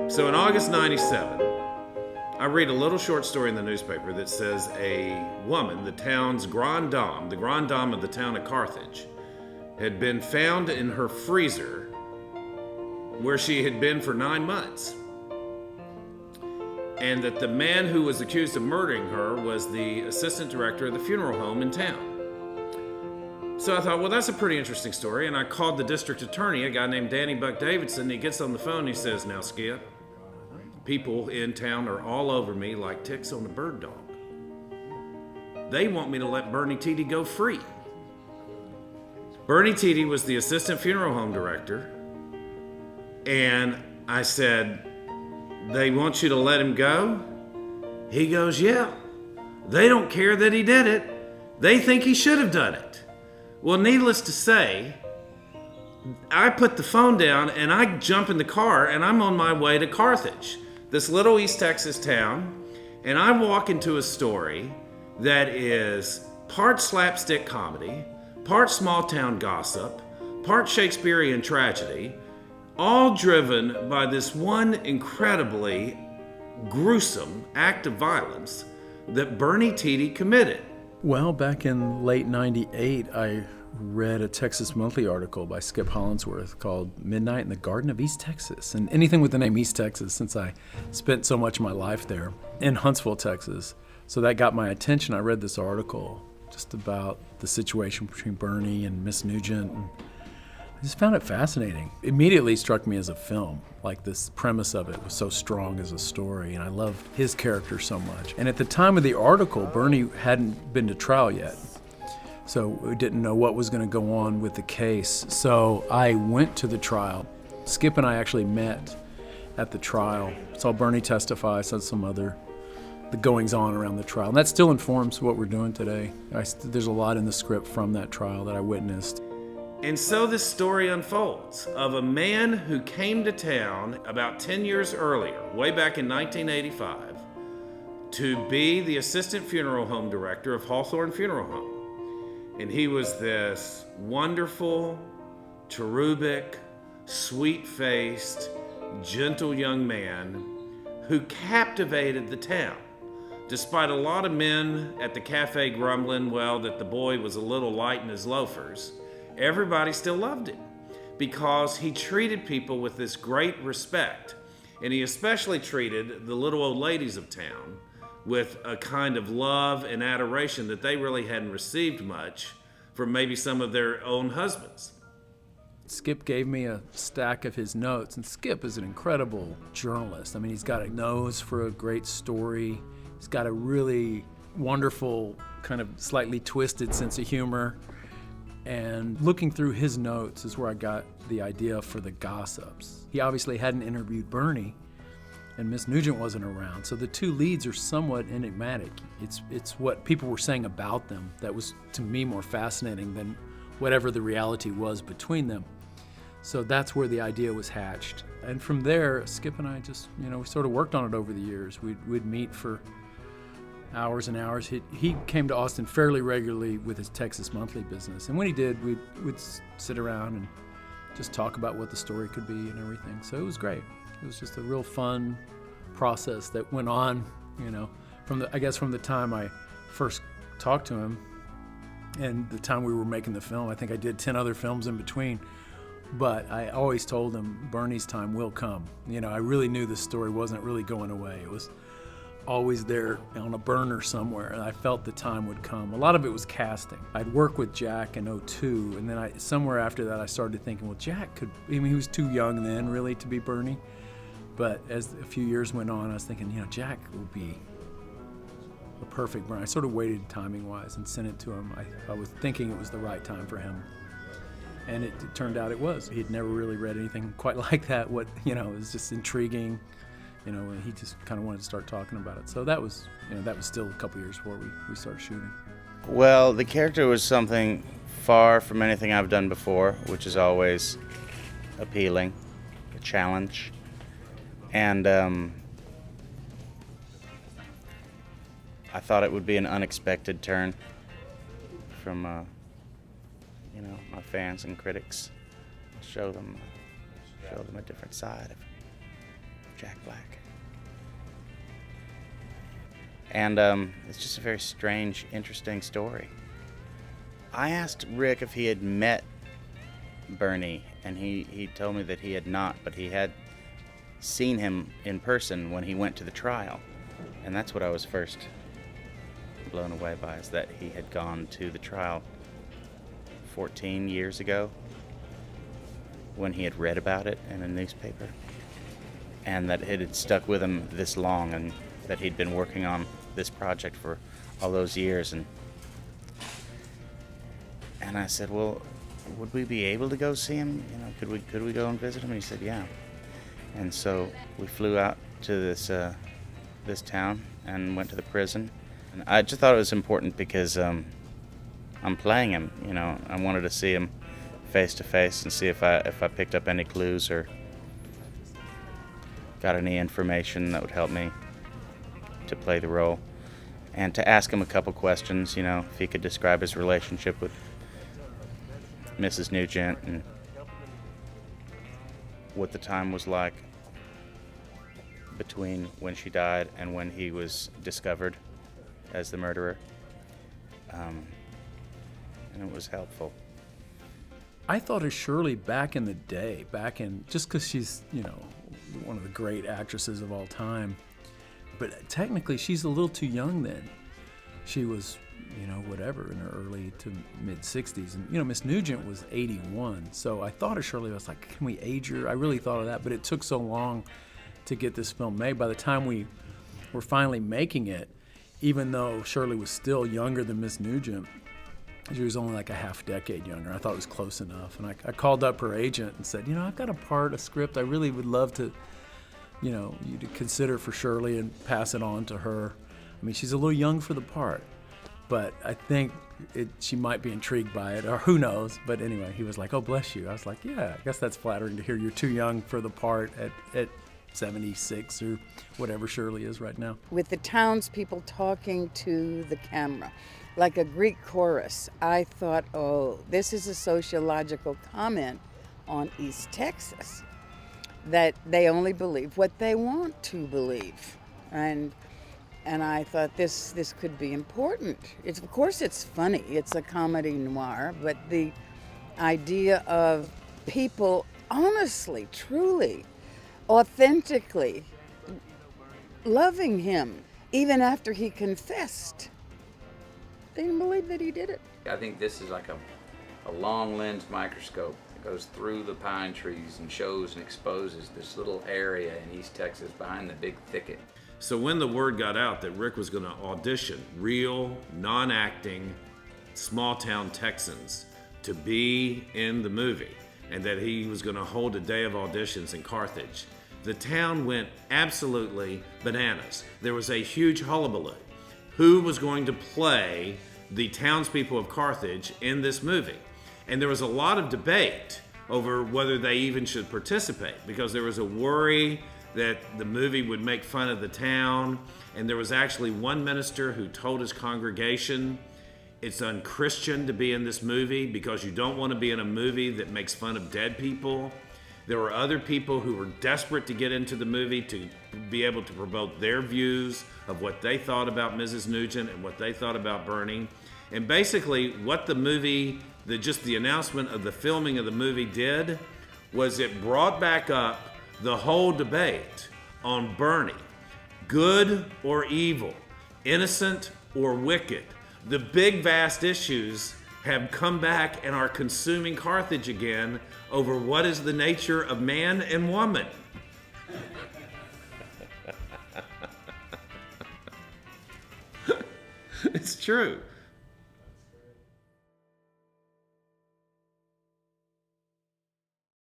So in August 97, I read a little short story in the newspaper that says a woman, the town's grand dame, the grand dame of the town of Carthage, had been found in her freezer where she had been for 9 months. And that the man who was accused of murdering her was the assistant director of the funeral home in town. So I thought, well, that's a pretty interesting story. And I called the district attorney, a guy named Danny Buck Davidson. He gets on the phone and he says, now, Skip, people in town are all over me like ticks on a bird dog. They want me to let Bernie Tiede go free. Bernie Tiede was the assistant funeral home director. And I said, they want you to let him go? He goes, yeah. They don't care that he did it. They think he should have done it. Well, needless to say, I put the phone down and I jump in the car and I'm on my way to Carthage, this little East Texas town, and I walk into a story that is part slapstick comedy, part small town gossip, part Shakespearean tragedy, all driven by this one incredibly gruesome act of violence that Bernie Tiede committed. Well, back in late 98, I read a Texas Monthly article by Skip Hollandsworth called Midnight in the Garden of East Texas. And anything with the name East Texas, since I spent so much of my life there, in Huntsville, Texas. So that got my attention. I read this article just about the situation between Bernie and Miss Nugent. And I just found it fascinating. Immediately struck me as a film. Like, this premise of it was so strong as a story, and I loved his character so much. And at the time of the article, Bernie hadn't been to trial yet. So we didn't know what was going to go on with the case. So I went to the trial. Skip and I actually met at the trial. Saw Bernie testify, saw some other the goings on around the trial. And that still informs what we're doing today. There's a lot in the script from that trial that I witnessed. And so this story unfolds of a man who came to town about 10 years earlier, way back in 1985, to be the assistant funeral home director of Hawthorne Funeral Home. And he was this wonderful, cherubic, sweet-faced, gentle young man who captivated the town. Despite a lot of men at the cafe grumbling, well, that the boy was a little light in his loafers, everybody still loved him because he treated people with this great respect. And he especially treated the little old ladies of town with a kind of love and adoration that they really hadn't received much from maybe some of their own husbands. Skip gave me a stack of his notes, and Skip is an incredible journalist. I mean, he's got a nose for a great story. He's got a really wonderful, kind of slightly twisted sense of humor. And looking through his notes is where I got the idea for the gossips. He obviously hadn't interviewed Bernie, and Miss Nugent wasn't around, so the two leads are somewhat enigmatic. It's what people were saying about them that was, to me, more fascinating than whatever the reality was between them. So that's where the idea was hatched. And from there, Skip and I just, we sort of worked on it over the years. We'd meet for hours and hours. He came to Austin fairly regularly with his Texas Monthly business. And when he did, we'd sit around and just talk about what the story could be and everything. So it was great. It was just a real fun process that went on, from the time I first talked to him and the time we were making the film. I think I did 10 other films in between. But I always told him, Bernie's time will come. I really knew this story wasn't really going away. It was always there on a burner somewhere, and I felt the time would come. A lot of it was casting. I'd work with Jack in '02, and then somewhere after that I started thinking, well, Jack he was too young then really to be Bernie. But as a few years went on, I was thinking, Jack would be a perfect Bernie. I sort of waited timing-wise and sent it to him. I was thinking it was the right time for him. And it turned out it was. He'd never really read anything quite like that. It was just intriguing. And he just kind of wanted to start talking about it. So that was still a couple years before we started shooting. Well, the character was something far from anything I've done before, which is always appealing, a challenge. And I thought it would be an unexpected turn from my fans and critics. Show them a different side Jack Black. And it's just a very strange, interesting story. I asked Rick if he had met Bernie, and he told me that he had not, but he had seen him in person when he went to the trial. And that's what I was first blown away by, is that he had gone to the trial 14 years ago when he had read about it in a newspaper, and that it had stuck with him this long, and that he'd been working on this project for all those years. And I said, well, would we be able to go see him? You know, could we go and visit him? And he said, yeah. And so we flew out to this town and went to the prison. And I just thought it was important because I'm playing him. You know, I wanted to see him face to face and see if I picked up any clues or got any information that would help me to play the role, and to ask him a couple questions. You know, if he could describe his relationship with Mrs. Nugent and what the time was like between when she died and when he was discovered as the murderer. And it was helpful. I thought of Shirley back in the day, just because she's, you know, one of the great actresses of all time. But technically, she's a little too young then. She was, you know, whatever, in her early to mid-60s. And, you know, Miss Nugent was 81. So I thought of Shirley. I was like, can we age her? I really thought of that. But it took so long to get this film made. By the time we were finally making it, even though Shirley was still younger than Miss Nugent, she was only like a half decade younger. I thought it was close enough. And I called up her agent and said, you know, I've got a script. I really would love to, you know, you to consider for Shirley and pass it on to her. I mean, she's a little young for the part, but I think she might be intrigued by it, or who knows. But anyway, he was like, oh, bless you. I was like, yeah, I guess that's flattering to hear you're too young for the part at 76 or whatever Shirley is right now. With the townspeople talking to the camera, like a Greek chorus, I thought, oh, this is a sociological comment on East Texas, that they only believe what they want to believe. And I thought this could be important. Of course it's funny, it's a comedy noir, but the idea of people honestly, truly, authentically loving him, even after he confessed. They didn't believe that he did it. I think this is like a long lens microscope that goes through the pine trees and shows and exposes this little area in East Texas behind the big thicket. So when the word got out that Rick was going to audition real, non-acting, small-town Texans to be in the movie, and that he was going to hold a day of auditions in Carthage, the town went absolutely bananas. There was a huge hullabaloo. Who was going to play the townspeople of Carthage in this movie? And there was a lot of debate over whether they even should participate, because there was a worry that the movie would make fun of the town. And there was actually one minister who told his congregation, it's unchristian to be in this movie because you don't want to be in a movie that makes fun of dead people. There were other people who were desperate to get into the movie to be able to promote their views of what they thought about Mrs. Nugent and what they thought about Bernie. And basically what the movie, just the announcement of the filming of the movie did, was it brought back up the whole debate on Bernie. Good or evil, innocent or wicked. The big vast issues have come back and are consuming Carthage again over what is the nature of man and woman. It's true.